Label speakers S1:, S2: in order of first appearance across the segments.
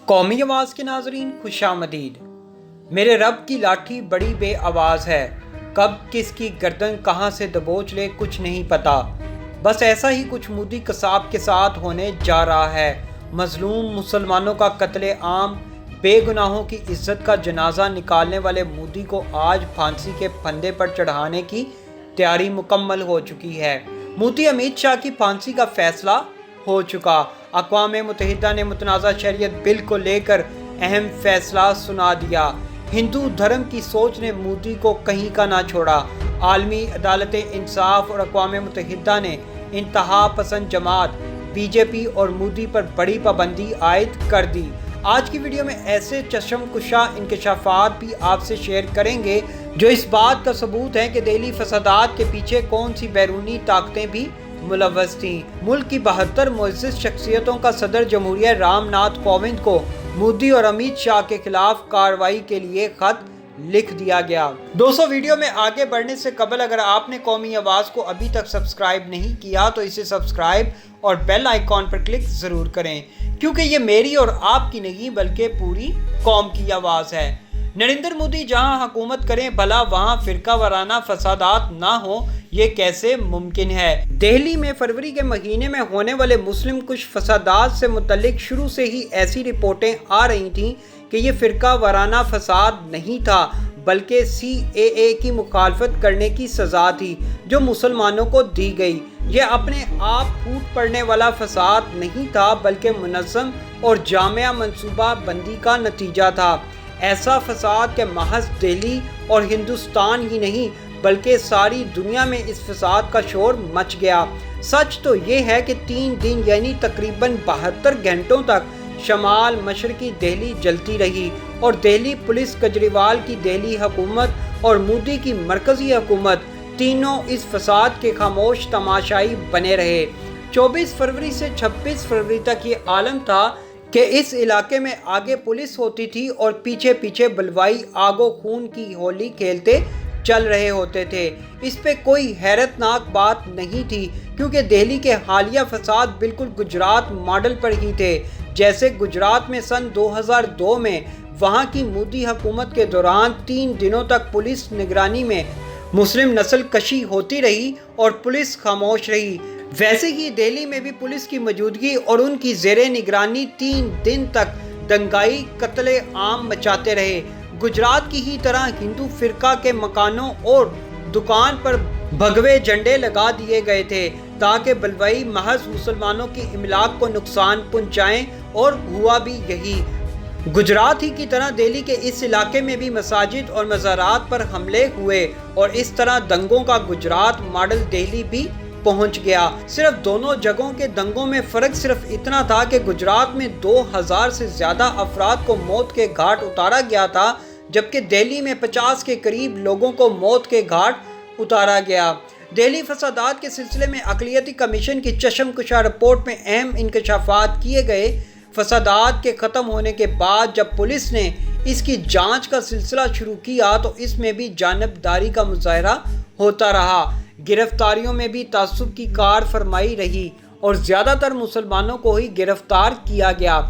S1: قومی آواز کے ناظرین خوش آمدید۔ میرے رب کی لاٹھی بڑی بے آواز ہے، کب کس کی گردن کہاں سے دبوچ لے کچھ نہیں پتا۔ بس ایسا ہی کچھ مودی قصاب کے ساتھ ہونے جا رہا ہے۔ مظلوم مسلمانوں کا قتل عام، بے گناہوں کی عزت کا جنازہ نکالنے والے مودی کو آج پھانسی کے پھندے پر چڑھانے کی تیاری مکمل ہو چکی ہے۔ مودی امیت شاہ کی پھانسی کا فیصلہ ہو چکا۔ اقوام متحدہ نے متنازع شریعت بل کو لے کر اہم فیصلہ سنا دیا۔ ہندو دھرم کی سوچ نے مودی کو کہیں کا نہ چھوڑا۔ عالمی عدالت انصاف اور اقوام متحدہ نے انتہا پسند جماعت بی جے پی اور مودی پر بڑی پابندی عائد کر دی۔ آج کی ویڈیو میں ایسے چشم کشا انکشافات بھی آپ سے شیئر کریں گے جو اس بات کا ثبوت ہے کہ دہلی فسادات کے پیچھے کون سی بیرونی طاقتیں بھی ملوث تھیں۔ ملک کی 72 معزز شخصیتوں کا صدر جمہوریہ رام ناتھ کووند کو مودی اور امیت شاہ کے خلاف کارروائی کے لیے خط لکھ دیا گیا۔ دوستو، ویڈیو میں آگے بڑھنے سے قبل اگر آپ نے قومی آواز کو ابھی تک سبسکرائب نہیں کیا تو اسے سبسکرائب اور بیل آئیکن پر کلک ضرور کریں، کیونکہ یہ میری اور آپ کی نہیں بلکہ پوری قوم کی آواز ہے۔ نریندر مودی جہاں حکومت کریں بھلا وہاں فرقہ وارانہ فسادات نہ ہوں، یہ کیسے ممکن ہے؟ دہلی میں فروری کے مہینے میں ہونے والے مسلم کش فسادات سے متعلق شروع سے ہی ایسی رپورٹیں آ رہی تھیں کہ یہ فرقہ وارانہ فساد نہیں تھا بلکہ CAA کی مخالفت کرنے کی سزا تھی جو مسلمانوں کو دی گئی۔ یہ اپنے آپ پھوٹ پڑنے والا فساد نہیں تھا بلکہ منظم اور جامع منصوبہ بندی کا نتیجہ تھا۔ ایسا فساد کہ محض دہلی اور ہندوستان ہی نہیں بلکہ ساری دنیا میں اس فساد کا شور مچ گیا۔ سچ تو یہ ہے کہ 3 دن یعنی تقریباً 72 گھنٹوں تک شمال مشرقی دہلی جلتی رہی اور دہلی پولیس، کیجریوال کی دہلی حکومت اور مودی کی مرکزی حکومت تینوں اس فساد کے خاموش تماشائی بنے رہے۔ 24 فروری سے 26 فروری تک یہ عالم تھا کہ اس علاقے میں آگے پولیس ہوتی تھی اور پیچھے پیچھے بلوائی آگ و خون کی ہولی کھیلتے چل رہے ہوتے تھے۔ اس پہ کوئی حیرت ناک بات نہیں تھی کیونکہ دہلی کے حالیہ فساد بالکل گجرات ماڈل پر ہی تھے۔ جیسے گجرات میں سن 2002 میں وہاں کی مودی حکومت کے دوران 3 دنوں تک پولیس نگرانی میں مسلم نسل کشی ہوتی رہی اور پولیس خاموش رہی، ویسے ہی دہلی میں بھی پولیس کی موجودگی اور ان کی زیر نگرانی 3 دن تک دنگائی قتل عام مچاتے رہے۔ گجرات کی ہی طرح ہندو فرقہ کے مکانوں اور دکان پر بھگوے جھنڈے لگا دیے گئے تھے تاکہ بلوائی محض مسلمانوں کی املاک کو نقصان پہنچائیں، اور ہوا بھی یہی۔ گجرات ہی کی طرح دہلی کے اس علاقے میں بھی مساجد اور مزارات پر حملے ہوئے اور اس طرح دنگوں کا گجرات ماڈل دہلی بھی پہنچ گیا۔ صرف دونوں جگہوں کے دنگوں میں فرق صرف اتنا تھا کہ گجرات میں 2000 سے زیادہ افراد کو موت کے گھاٹ اتارا گیا تھا جبکہ دہلی میں 50 کے قریب لوگوں کو موت کے گھاٹ اتارا گیا۔ دہلی فسادات کے سلسلے میں اقلیتی کمیشن کی چشم کشا رپورٹ میں اہم انکشافات کیے گئے۔ فسادات کے ختم ہونے کے بعد جب پولیس نے اس کی جانچ کا سلسلہ شروع کیا تو اس میں بھی جانبداری کا مظاہرہ ہوتا رہا۔ گرفتاریوں میں بھی تعصب کی کار فرمائی رہی اور زیادہ تر مسلمانوں کو ہی گرفتار کیا گیا۔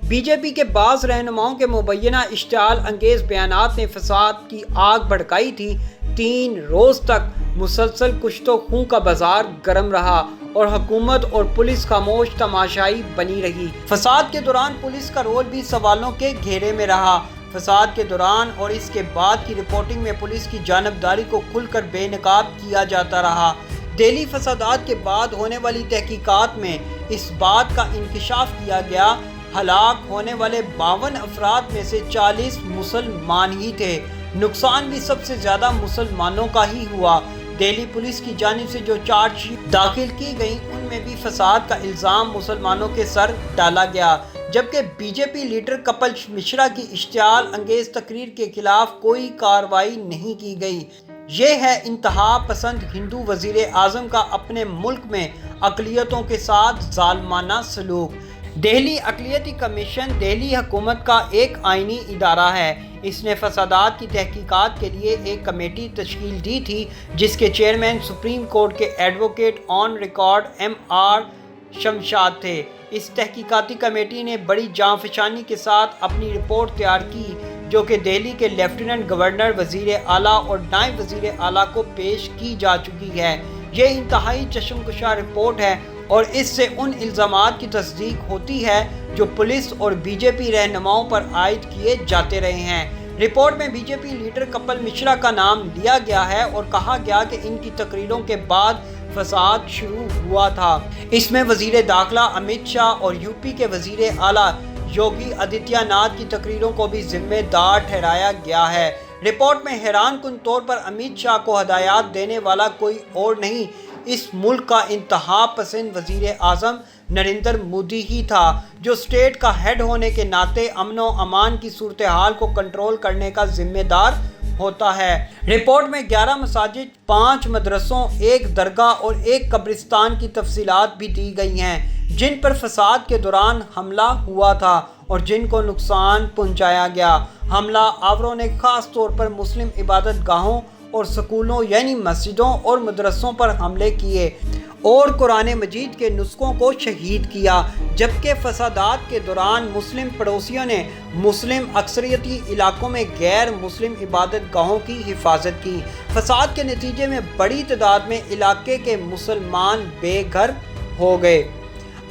S1: بی جے پی کے بعض رہنماؤں کے مبینہ اشتعال انگیز بیانات نے فساد کی آگ بھڑکائی تھی۔ 3 روز تک مسلسل کشت و خون کا بازار گرم رہا اور حکومت اور پولیس خاموش تماشائی بنی رہی۔ فساد کے دوران پولیس کا رول بھی سوالوں کے گھیرے میں رہا۔ فساد کے دوران اور اس کے بعد کی رپورٹنگ میں پولیس کی جانبداری کو کھل کر بے نقاب کیا جاتا رہا۔ دہلی فسادات کے بعد ہونے والی تحقیقات میں اس بات کا انکشاف کیا گیا ہلاک ہونے والے 52 افراد میں سے 40 مسلمان ہی تھے۔ نقصان بھی سب سے زیادہ مسلمانوں کا ہی ہوا۔ دہلی پولیس کی جانب سے جو چارج شیٹ داخل کی گئی ان میں بھی فساد کا الزام مسلمانوں کے سر ڈالا گیا، جبکہ B J P leader Kapil Mishra کی اشتعال انگیز تقریر کے خلاف کوئی کارروائی نہیں کی گئی۔ یہ ہے انتہا پسند ہندو وزیر اعظم کا اپنے ملک میں اقلیتوں کے ساتھ ظالمانہ سلوک۔ دہلی اقلیتی کمیشن دہلی حکومت کا ایک آئینی ادارہ ہے۔ اس نے فسادات کی تحقیقات کے لیے ایک کمیٹی تشکیل دی تھی جس کے چیئرمین سپریم کورٹ کے advocate on record MR Shamshad تھے۔ اس تحقیقاتی کمیٹی نے بڑی جانفشانی کے ساتھ اپنی رپورٹ تیار کی، جو کہ دہلی کے لیفٹیننٹ گورنر، وزیر اعلیٰ اور نائب وزیر اعلیٰ کو پیش کی جا چکی ہے۔ یہ انتہائی چشم کشا رپورٹ ہے اور اس سے ان الزامات کی تصدیق ہوتی ہے جو پولیس اور بی جے پی رہنماؤں پر عائد کیے جاتے رہے ہیں۔ رپورٹ میں B J P leader Kapil Mishra کا نام لیا گیا ہے اور کہا گیا کہ ان کی تقریروں کے بعد فساد شروع ہوا تھا۔ اس میں وزیر داخلہ امت شاہ اور یو پی کے وزیر اعلیٰ یوگی آدتیہ ناتھ کی تقریروں کو بھی ذمہ دار ٹھہرایا گیا ہے۔ رپورٹ میں حیران کن طور پر امت شاہ کو ہدایات دینے والا کوئی اور نہیں، اس ملک کا انتہا پسند وزیر اعظم نریندر مودی ہی تھا، جو اسٹیٹ کا ہیڈ ہونے کے ناطے امن و امان کی صورتحال کو کنٹرول کرنے کا ذمہ دار ہوتا ہے۔ رپورٹ میں 11 مساجد، 5 مدرسوں، 1 درگاہ اور 1 قبرستان کی تفصیلات بھی دی گئی ہیں، جن پر فساد کے دوران حملہ ہوا تھا اور جن کو نقصان پہنچایا گیا۔ حملہ آوروں نے خاص طور پر مسلم عبادت گاہوں اور سکولوں یعنی مسجدوں اور مدرسوں پر حملے کیے اور قرآن مجید کے نسخوں کو شہید کیا، جبکہ فسادات کے دوران مسلم پڑوسیوں نے مسلم اکثریتی علاقوں میں غیر مسلم عبادت گاہوں کی حفاظت کی۔ فساد کے نتیجے میں بڑی تعداد میں علاقے کے مسلمان بے گھر ہو گئے۔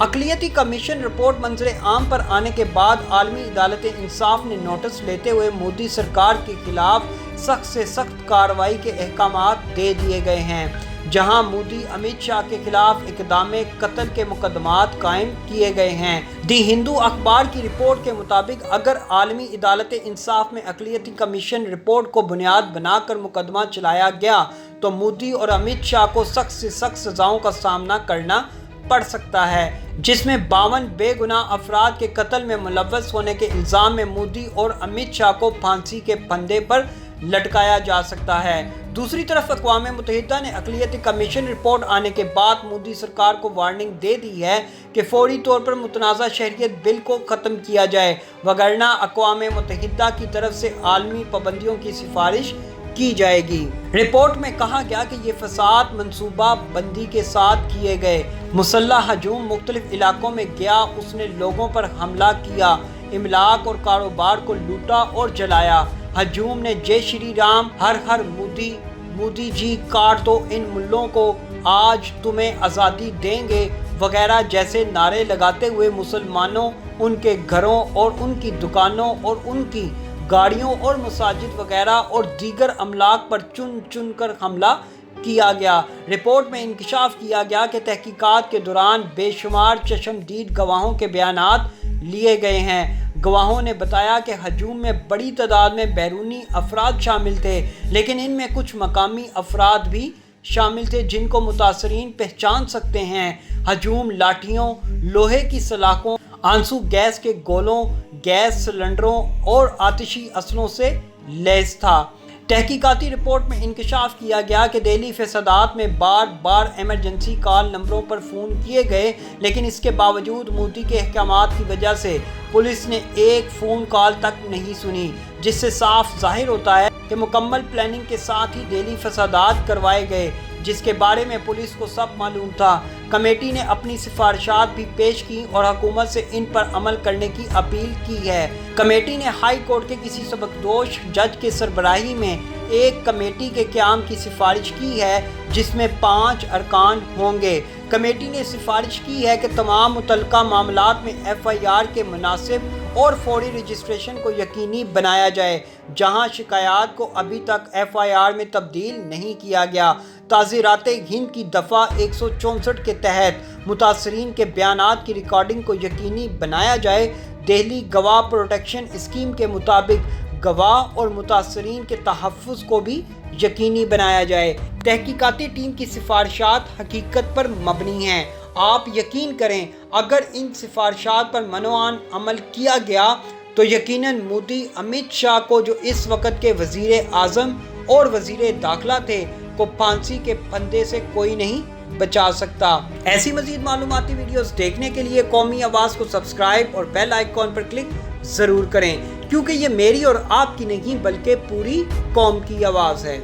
S1: اقلیتی کمیشن رپورٹ منظر عام پر آنے کے بعد عالمی عدالت انصاف نے نوٹس لیتے ہوئے مودی سرکار کے خلاف سخت سے سخت کارروائی کے احکامات دے دیے گئے ہیں، جہاں مودی امت شاہ کے خلاف اقدام قتل کے مقدمات قائم کیے گئے ہیں۔ دی ہندو اخبار کی رپورٹ کے مطابق اگر عالمی عدالت انصاف میں اقلیتی کمیشن رپورٹ کو بنیاد بنا کر مقدمہ چلایا گیا تو مودی اور امت شاہ کو سخت سے سخت سزاؤں کا سامنا کرنا پڑ سکتا ہے، جس میں 52 بے گناہ افراد کے قتل میں ملوث ہونے کے الزام میں مودی اور امت شاہ کو پھانسی کے پھندے پر لٹکایا جا سکتا ہے۔ دوسری طرف اقوام متحدہ نے اقلیتی کمیشن رپورٹ آنے کے بعد مودی سرکار کو وارننگ دے دی ہے کہ فوری طور پر متنازع شہریت بل کو ختم کیا جائے، وگرنہ اقوام متحدہ کی طرف سے عالمی پابندیوں کی سفارش کی جائے گی۔ رپورٹ میں کہا گیا کہ یہ فساد منصوبہ بندی کے ساتھ کیے گئے۔ مسلح ہجوم مختلف علاقوں میں گیا، اس نے لوگوں پر حملہ کیا، املاک اور کاروبار کو لوٹا اور جلایا۔ ہجوم نے جے شری رام، ہر ہر مودی، مودی جی کاٹ دو ان ملوں کو، آج تمہیں آزادی دیں گے وغیرہ جیسے نعرے لگاتے ہوئے مسلمانوں، ان کے گھروں اور ان کی دکانوں اور ان کی گاڑیوں اور مساجد وغیرہ اور دیگر املاک پر چن چن کر حملہ کیا گیا۔ رپورٹ میں انکشاف کیا گیا کہ تحقیقات کے دوران بے شمار چشمدید گواہوں کے بیانات لیے گئے ہیں۔ گواہوں نے بتایا کہ ہجوم میں بڑی تعداد میں بیرونی افراد شامل تھے، لیکن ان میں کچھ مقامی افراد بھی شامل تھے جن کو متاثرین پہچان سکتے ہیں۔ ہجوم لاٹھیوں، لوہے کی سلاخوں، آنسو گیس کے گولوں، گیس سلنڈروں اور آتشی اسلحوں سے لیس تھا۔ تحقیقاتی رپورٹ میں انکشاف کیا گیا کہ دہلی فسادات میں بار بار ایمرجنسی کال نمبروں پر فون کیے گئے، لیکن اس کے باوجود مودی کے احکامات کی وجہ سے پولیس نے ایک فون کال تک نہیں سنی، جس سے صاف ظاہر ہوتا ہے کہ مکمل پلاننگ کے ساتھ ہی دہلی فسادات کروائے گئے، جس کے بارے میں پولیس کو سب معلوم تھا۔ کمیٹی نے اپنی سفارشات بھی پیش کی اور حکومت سے ان پر عمل کرنے کی اپیل کی ہے۔ کمیٹی نے ہائی کورٹ کے کسی سبکدوش جج کے سربراہی میں ایک کمیٹی کے قیام کی سفارش کی ہے، جس میں 5 ارکان ہوں گے۔ کمیٹی نے سفارش کی ہے کہ تمام متعلقہ معاملات میں ایف آئی آر کے مناسب اور فوری رجسٹریشن کو یقینی بنایا جائے، جہاں شکایات کو ابھی تک ایف آئی آر میں تبدیل نہیں کیا گیا۔ تعزیرات ہند کی دفعہ 164 کے تحت متاثرین کے بیانات کی ریکارڈنگ کو یقینی بنایا جائے۔ دہلی گواہ پروٹیکشن اسکیم کے مطابق گواہ اور متاثرین کے تحفظ کو بھی یقینی بنایا جائے۔ تحقیقاتی ٹیم کی سفارشات حقیقت پر مبنی ہیں۔ آپ یقین کریں اگر ان سفارشات پر منوعاً عمل کیا گیا تو یقیناً مودی امت شاہ کو، جو اس وقت کے وزیر اعظم اور وزیر داخلہ تھے، کو پھانسی کے پھندے سے کوئی نہیں بچا سکتا۔ ایسی مزید معلوماتی ویڈیوز دیکھنے کے لیے قومی آواز کو سبسکرائب اور بیل آئیکن پر کلک ضرور کریں، کیونکہ یہ میری اور آپ کی نہیں بلکہ پوری قوم کی آواز ہے۔